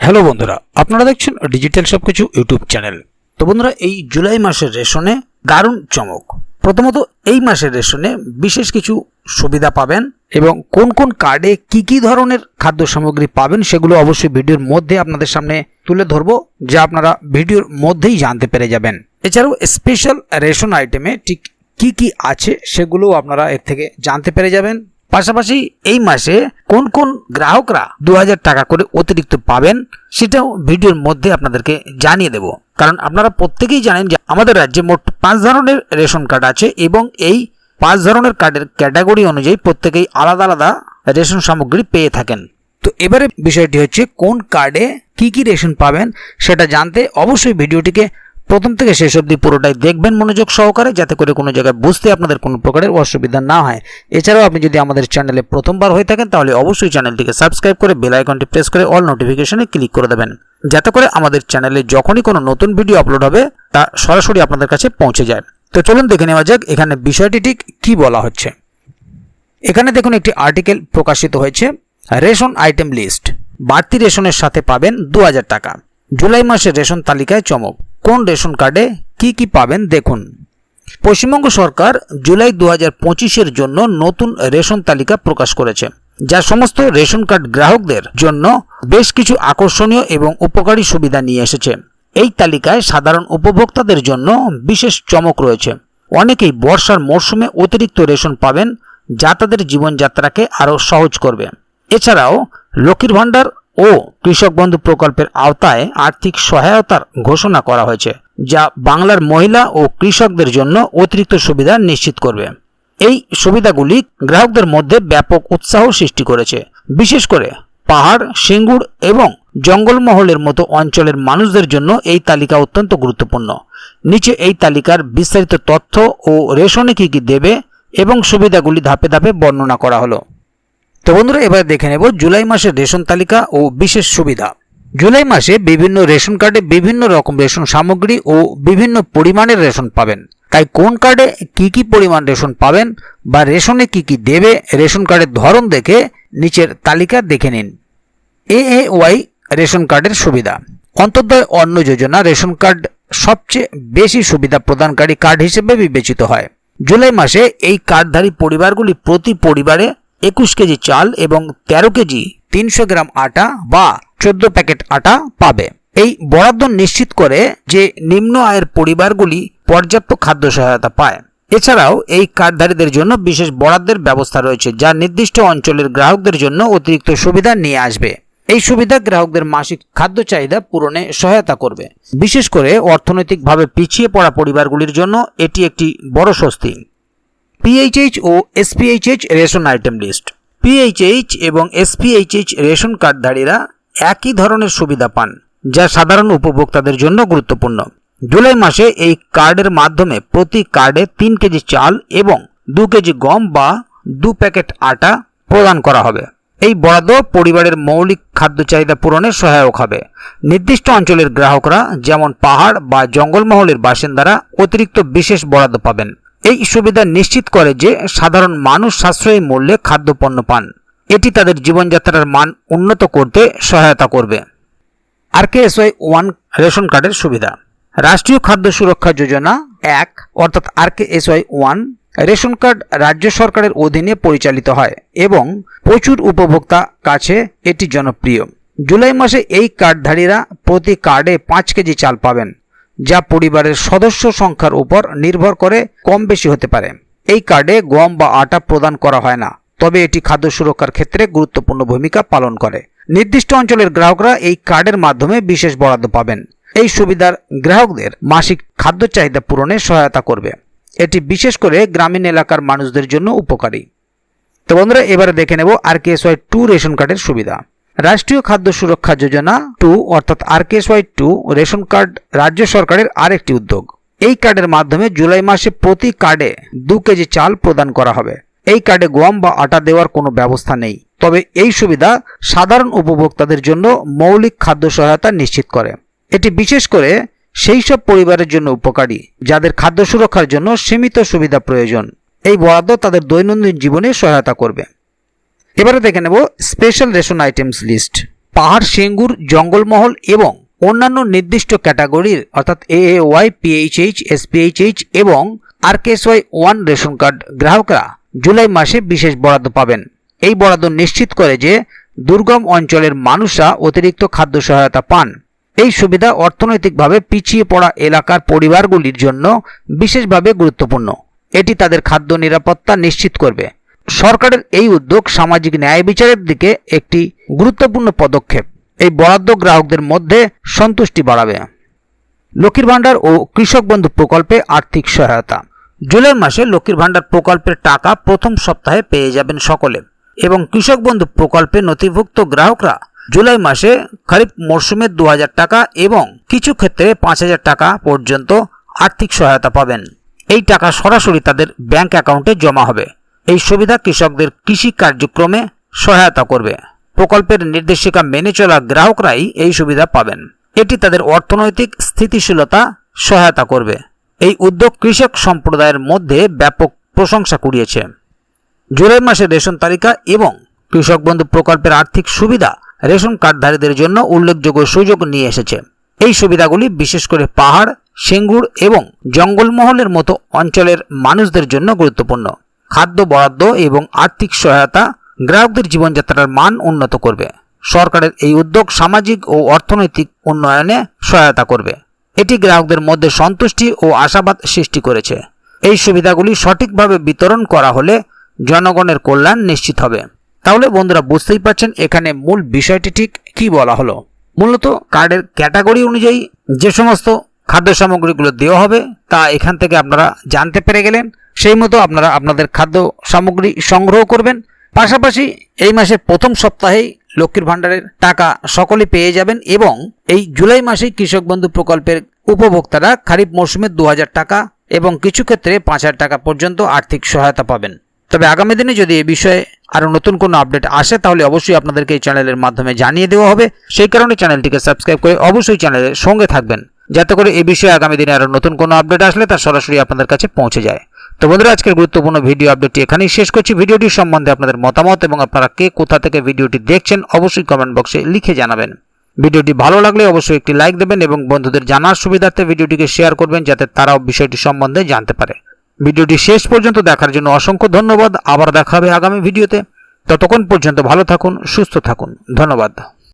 Hello বন্ধুরা, আপনারা দেখছেন ডিজিটাল সবকিছু ইউটিউব চ্যানেল। তো বন্ধুরা, এই জুলাই মাসের রেশনে দারুণ চমক। প্রথমত, এই মাসের রেশনে বিশেষ কিছু সুবিধা পাবেন এবং কোন কোন কার্ডে কি ধরনের খাদ্য সামগ্রী পাবেন সেগুলো অবশ্যই ভিডিওর মধ্যে আপনাদের সামনে তুলে ধরবো, যা আপনারা ভিডিওর মধ্যেই জানতে পেরে যাবেন। এছাড়াও স্পেশাল রেশন আইটেমে ঠিক কি আছে সেগুলো আপনারা এর থেকে জানতে পেরে যাবেন। পাশাপাশি এই মাসে কোন কোন গ্রাহকরা 2000 টাকা করে অতিরিক্ত পাবেন সেটাও ভিডিওর মধ্যে আপনাদেরকে জানিয়ে দেব। কারণ আপনারা প্রত্যেকেই জানেন যে আমাদের রাজ্যে মোট 5 ধরনের রেশন কার্ড আছে এবং এই 5 ধরনের কার্ডের ক্যাটাগরি অনুযায়ী প্রত্যেকেই আলাদা আলাদা রেশন সামগ্রী পেয়ে থাকেন। তো এবারে বিষয়টি হচ্ছে কোন কার্ডে কি রেশন পাবেন সেটা জানতে অবশ্যই ভিডিওটিকে প্রথম থেকে শেষ অবধি পুরোটাই দেখবেন মনোযোগ সহকারে, যাতে করে কোনো জায়গায় বুঝতে আপনাদের কোনো প্রকারের অসুবিধা না হয়। এছাড়াও আপনি যদি আমাদের চ্যানেলে প্রথমবার হয়ে থাকেন তাহলে অবশ্যই চ্যানেলটিকে সাবস্ক্রাইব করে বেল আইকনটি প্রেস করে অল নোটিফিকেশনে ক্লিক করে দেবেন, যাতে করে আমাদের চ্যানেলে যখনই কোনো নতুন ভিডিও আপলোড হবে তা সরাসরি আপনাদের কাছে পৌঁছে যায়। তো চলুন দেখে নেওয়া যাক এখানে বিষয়টি ঠিক কী বলা হচ্ছে। এখানে দেখুন একটি আর্টিকেল প্রকাশিত হয়েছে, রেশন আইটেম লিস্ট। বাড়তি রেশনের সাথে পাবেন 2000 টাকা। জুলাই মাসের রেশন তালিকায় চমক, কোন রেশন কার্ডে কি পাবেন দেখুন। পশ্চিমবঙ্গ সরকার জুলাই 2025-এর জন্য নতুন রেশন তালিকা প্রকাশ করেছে, যা সমস্ত রেশন কার্ড গ্রাহকদের জন্য বেশ কিছু আকর্ষণীয় এবং উপকারী সুবিধা নিয়ে এসেছে। এই তালিকায় সাধারণ উপভোক্তাদের জন্য বিশেষ চমক রয়েছে। অনেকেই বর্ষার মরশুমে অতিরিক্ত রেশন পাবেন, যা তাদের জীবনযাত্রাকে আরও সহজ করবে। এছাড়াও লক্ষ্মীর ভাণ্ডার ও কৃষক বন্ধু প্রকল্পের আওতায় আর্থিক সহায়তার ঘোষণা করা হয়েছে, যা বাংলার মহিলা ও কৃষকদের জন্য অতিরিক্ত সুবিধা নিশ্চিত করবে। এই সুবিধাগুলি গ্রাহকদের মধ্যে ব্যাপক উৎসাহ সৃষ্টি করেছে। বিশেষ করে পাহাড়, সিঙ্গুর এবং জঙ্গলমহলের মতো অঞ্চলের মানুষদের জন্য এই তালিকা অত্যন্ত গুরুত্বপূর্ণ। নিচে এই তালিকার বিস্তারিত তথ্য ও রেশনে কি দেবে এবং সুবিধাগুলি ধাপে ধাপে বর্ণনা করা হলো। তো বন্ধুরা, এবার দেখে নেব জুলাই মাসের রেশন তালিকা ও বিশেষ সুবিধা। জুলাই মাসে বিভিন্ন রেশন কার্ডে বিভিন্ন রকম রেশন সামগ্রী ও বিভিন্ন পরিমাণের রেশন পাবেন। তাই কোন কার্ডে কি পরিমাণ রেশন পাবেন বা রেশনে কি দেবে, রেশন কার্ডের ধরন দেখে নিচের তালিকা দেখে নিন। AAY রেশন কার্ডের সুবিধা। অন্তর্দয় অন্ন যোজনা রেশন কার্ড সবচেয়ে বেশি সুবিধা প্রদানকারী কার্ড হিসেবে বিবেচিত হয়। জুলাই মাসে এই কার্ডধারী পরিবারগুলি প্রতি পরিবারে 21 কেজি চাল এবং 13 কেজি 300 গ্রাম আটা বা 14 প্যাকেট আটা পাবে। এই বরাদ্দ নিশ্চিত করে যে নিম্ন আয়ের পরিবারগুলি পর্যাপ্ত খাদ্য সহায়তা পায়। এছাড়াও এই কার্ডধারীদের জন্য বিশেষ বরাদ্দের ব্যবস্থা রয়েছে, যা নির্দিষ্ট অঞ্চলের গ্রাহকদের জন্য অতিরিক্ত সুবিধা নিয়ে আসবে। এই সুবিধা গ্রাহকদের মাসিক খাদ্য চাহিদা পূরণে সহায়তা করবে। বিশেষ করে অর্থনৈতিকভাবে পিছিয়ে পড়া পরিবারগুলির জন্য এটি একটি বড় স্বস্তি। PHH ও SPHH ration item list. PHH এবং SPHH রেশন কার্ডধারীরা একই ধরনের সুবিধা পান, যা সাধারণ উপভোক্তাদের জন্য গুরুত্বপূর্ণ। জুলাই মাসে এই কার্ডের মাধ্যমে প্রতি কার্ডে 3 কেজি চাল এবং 2 কেজি গম বা 2 প্যাকেট আটা প্রদান করা হবে। এই বরাদ্দ পরিবারের মৌলিক খাদ্য চাহিদা পূরণে সহায়ক হবে। নির্দিষ্ট অঞ্চলের গ্রাহকরা, যেমন পাহাড় বা জঙ্গলমহলের বাসিন্দারা, অতিরিক্ত বিশেষ বরাদ্দ পাবেন। এই সুবিধা নিশ্চিত করে যে সাধারণ মানুষ সাশ্রয়ী মূল্যে খাদ্যপণ্য পান। এটি তাদের জীবনযাত্রার মান উন্নত করতে সহায়তা করবে। RKSY 1 রেশন কার্ডের সুবিধা। রাষ্ট্রীয় খাদ্য সুরক্ষা যোজনা 1 অর্থাৎ RKSY 1 রেশন কার্ড রাজ্য সরকারের অধীনে পরিচালিত হয় এবং প্রচুর উপভোক্তা কাছে এটি জনপ্রিয়। জুলাই মাসে এই কার্ডধারীরা প্রতি কার্ডে 5 কেজি চাল পাবেন, যা পরিবারের সদস্য সংখ্যার উপর নির্ভর করে কম বেশি হতে পারে। এই কার্ডে গম বা আটা প্রদান করা হয় না, তবে এটি খাদ্য সুরক্ষার ক্ষেত্রে গুরুত্বপূর্ণ ভূমিকা পালন করে। নির্দিষ্ট অঞ্চলের গ্রাহকরা এই কার্ডের মাধ্যমে বিশেষ বরাদ্দ পাবেন। এই সুবিধার গ্রাহকদের মাসিক খাদ্য চাহিদা পূরণে সহায়তা করবে। এটি বিশেষ করে গ্রামীণ এলাকার মানুষদের জন্য উপকারী। তো বন্ধুরা, এবারে দেখে নেব RKSY 2 রেশন কার্ডের সুবিধা। রাষ্ট্রীয় খাদ্য সুরক্ষা যোজনা 2 অর্থাৎ RKSY 2 রেশন কার্ড রাজ্য সরকারের আরেকটি উদ্যোগ। এই কার্ডের মাধ্যমে জুলাই মাসে প্রতি কার্ডে 2 কেজি চাল প্রদান করা হবে। এই কার্ডে গম বা আটা দেওয়ার কোনো ব্যবস্থা নেই, তবে এই সুবিধা সাধারণ উপভোক্তাদের জন্য মৌলিক খাদ্য সহায়তা নিশ্চিত করে। এটি বিশেষ করে সেই সব পরিবারের জন্য উপকারী যাদের খাদ্য সুরক্ষার জন্য সীমিত সুবিধা প্রয়োজন। এই বরাদ্দ তাদের দৈনন্দিন জীবনে সহায়তা করবে। এবারে দেখে নেব স্পেশাল রেশন আইটেমস লিস্ট। পাহাড়, সেঙ্গুর, জঙ্গলমহল এবং অন্যান্য নির্দিষ্ট ক্যাটাগরির অর্থাৎ AAY, PHH, SPHH এবং RKSY 1 রেশন কার্ড গ্রাহকরা জুলাই মাসে বিশেষ বরাদ্দ পাবেন। এই বরাদ্দ নিশ্চিত করে যে দুর্গম অঞ্চলের মানুষরা অতিরিক্ত খাদ্য সহায়তা পান। এই সুবিধা অর্থনৈতিকভাবে পিছিয়ে পড়া এলাকার পরিবারগুলির জন্য বিশেষভাবে গুরুত্বপূর্ণ। এটি তাদের খাদ্য নিরাপত্তা নিশ্চিত করবে। সরকারের এই উদ্যোগ সামাজিক ন্যায় বিচারের দিকে একটি গুরুত্বপূর্ণ পদক্ষেপ। এই বরাদ্দ গ্রাহকদের মধ্যে সন্তুষ্টি বাড়াবে। লক্ষ্মীর ভাণ্ডার ও কৃষক বন্ধু প্রকল্পে আর্থিক সহায়তা। জুলাই মাসে লক্ষ্মীর ভাণ্ডার প্রকল্পের টাকা প্রথম সপ্তাহে পেয়ে যাবেন সকলে এবং কৃষক বন্ধু প্রকল্পে নথিভুক্ত গ্রাহকরা জুলাই মাসে খরিফ মরশুমে 2000 টাকা এবং কিছু ক্ষেত্রে 5000 টাকা পর্যন্ত আর্থিক সহায়তা পাবেন। এই টাকা সরাসরি তাদের ব্যাংক অ্যাকাউন্টে জমা হবে। এই সুবিধা কৃষকদের কৃষি কার্যক্রমে সহায়তা করবে। প্রকল্পের নির্দেশিকা মেনে চলা গ্রাহকরাই এই সুবিধা পাবেন। এটি তাদের অর্থনৈতিক স্থিতিশীলতা সহায়তা করবে। এই উদ্যোগ কৃষক সম্প্রদায়ের মধ্যে ব্যাপক প্রশংসা কুড়িয়েছে। জুলাই মাসে রেশন তালিকা এবং কৃষক বন্ধু প্রকল্পের আর্থিক সুবিধা রেশন কার্ডধারীদের জন্য উল্লেখযোগ্য সুযোগ নিয়ে এসেছে। এই সুবিধাগুলি বিশেষ করে পাহাড়, সেঙ্গুর এবং জঙ্গলমহলের মতো অঞ্চলের মানুষদের জন্য গুরুত্বপূর্ণ। খাদ্য বরাদ্দ এবং আর্থিক সহায়তা গ্রাহকদের জীবনযাত্রার মান উন্নত করবে। সরকারের এই উদ্যোগ সামাজিক ও অর্থনৈতিক উন্নয়নে সহায়তা করবে। এটি গ্রাহকদের মধ্যে সন্তুষ্টি ও আশাবাদ সৃষ্টি করেছে। এই সুবিধাগুলি সঠিকভাবে বিতরণ করা হলে জনগণের কল্যাণ নিশ্চিত হবে। তাহলে বন্ধুরা বুঝতেই পারছেন এখানে মূল বিষয়টি ঠিক কি বলা হলো। মূলত কার্ডের ক্যাটাগরি অনুযায়ী যে সমস্ত খাদ্য সামগ্রীগুলো দেওয়া হবে তা এখান থেকে আপনারা জানতে পেরে গেলেন। সেই মতো আপনারা আপনাদের খাদ্য সামগ্রী সংগ্রহ করবেন। পাশাপাশি এই মাসের প্রথম সপ্তাহেই লক্ষ্মীর ভাণ্ডারের টাকা সকলে পেয়ে যাবেন এবং এই জুলাই মাসেই কৃষক বন্ধু প্রকল্পের উপভোক্তারা খরিফ মরশুমে 2000 টাকা এবং কিছু ক্ষেত্রে 5000 টাকা পর্যন্ত আর্থিক সহায়তা পাবেন। তবে আগামী দিনে যদি এই বিষয়ে আরও নতুন কোনো আপডেট আসে তাহলে অবশ্যই আপনাদেরকে এই চ্যানেলের মাধ্যমে জানিয়ে দেওয়া হবে। সেই কারণে চ্যানেলটিকে সাবস্ক্রাইব করে অবশ্যই চ্যানেলের সঙ্গে থাকবেন, যাতে করে এই বিষয়ে আগামী দিনে আরও নতুন কোনো আপডেট আসলে তা সরাসরি আপনাদের কাছে পৌঁছে যায়। তো বন্ধুরা আজকের গুরুত্বপূর্ণ ভিডিও আপডেটটি এখানেই শেষ করছি। ভিডিওটি সম্বন্ধে আপনাদের মতামত এবং আপনারা কে কোথা থেকে ভিডিওটি দেখছেন অবশ্যই কমেন্ট বক্সে লিখে জানাবেন। ভিডিওটি ভালো লাগলে অবশ্যই একটি লাইক দেবেন এবং বন্ধুদের জানার সুবিধার্থে ভিডিওটিকে শেয়ার করবেন, যাতে তারাও বিষয়টি সম্বন্ধে জানতে পারে। ভিডিওটি শেষ পর্যন্ত দেখার জন্য অসংখ্য ধন্যবাদ। আবার দেখা হবে আগামী ভিডিওতে। ততক্ষণ পর্যন্ত ভালো থাকুন, সুস্থ থাকুন। ধন্যবাদ।